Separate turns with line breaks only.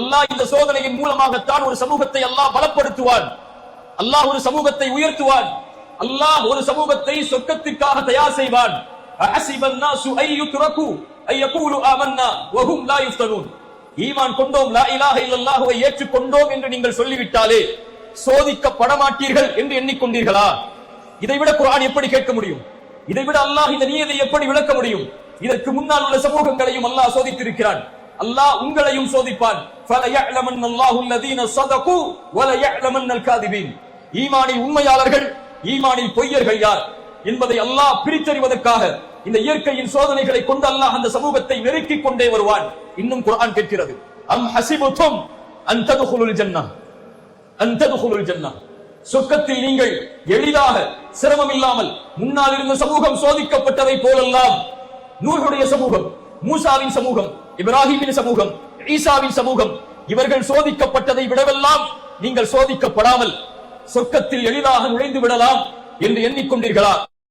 அல்லாஹ் இந்த சோதனையின் மூலமாகத்தான் ஒரு சமூகத்தை அல்லாஹ் பலப்படுத்துவான். அல்லாஹ் ஒரு சமூகத்தை உயர்த்துவான். அல்லாஹ் ஒரு சமூகத்தை சொர்க்கத்திற்காக தயார் செய்வான். அஹஸிபன் நாசு அய்யுத்ரகு அய்யகூலு ஆமன்னா வஹும் லா யுஃப்தனூன். ஈமான் கொண்டோம், லா இலாஹ இல்லல்லாஹுவை ஏற்றுக்கொண்டோம் என்று நீங்கள் சொல்லிவிட்டாலே சோதிக்கப்பட மாட்டீர்கள் என்று எண்ணிக்கொண்டீர்களா? இதைவிட குர்ஆன் எப்படி கேட்க முடியும்? இதைவிட அல்லாஹ் இந்த நியதியை எப்படி விளக்க முடியும்? இதற்கு முன்னால் உள்ள சமூகங்களையும் அல்லாஹ் சோதித்திருக்கிறான். அல்லாஹ் உங்களையும் சோதிப்பான். ஃபலயஅலமன்னல்லாஹு அல்லதீன ஸதகு வலயஅலமன்னல் காதிபீன். ஈமானில் உண்மையாளர்கள், ஈமானில் பொய்யர்கள் யார் என்பதை அல்லாஹ் பிரித்தறிவதற்காக இந்த இயற்கையின் சோதனைகளை கொண்டு அல்லாஹ் அந்த சமூகத்தை நெருக்கிக் கொண்டே வருவான். இன்னும் குர்ஆன் கேட்கிறது, அம் ஹஸிபுதும் அன் ததுகுலுல் ஜன்னah, அன் ததுகுலுல் ஜன்னah. சொர்க்கத்தில் நீங்கள் எளிதாக சிரமம் இல்லாமல், முன்னால் இருந்த சமூகம் சோதிக்கப்பட்டதை போலெல்லாம் நூஹுடைய சமூகம், மூசாவின் சமூகம், இப்ராஹிமின் சமூகம், ஈசாவின் சமூகம், இவர்கள் சோதிக்கப்பட்டதை விடவெல்லாம் நீங்கள் சோதிக்கப்படாமல் சொர்க்கத்தில் எளிதாக நுழைந்து விடலாம் என்று எண்ணிக்கொண்டீர்களா?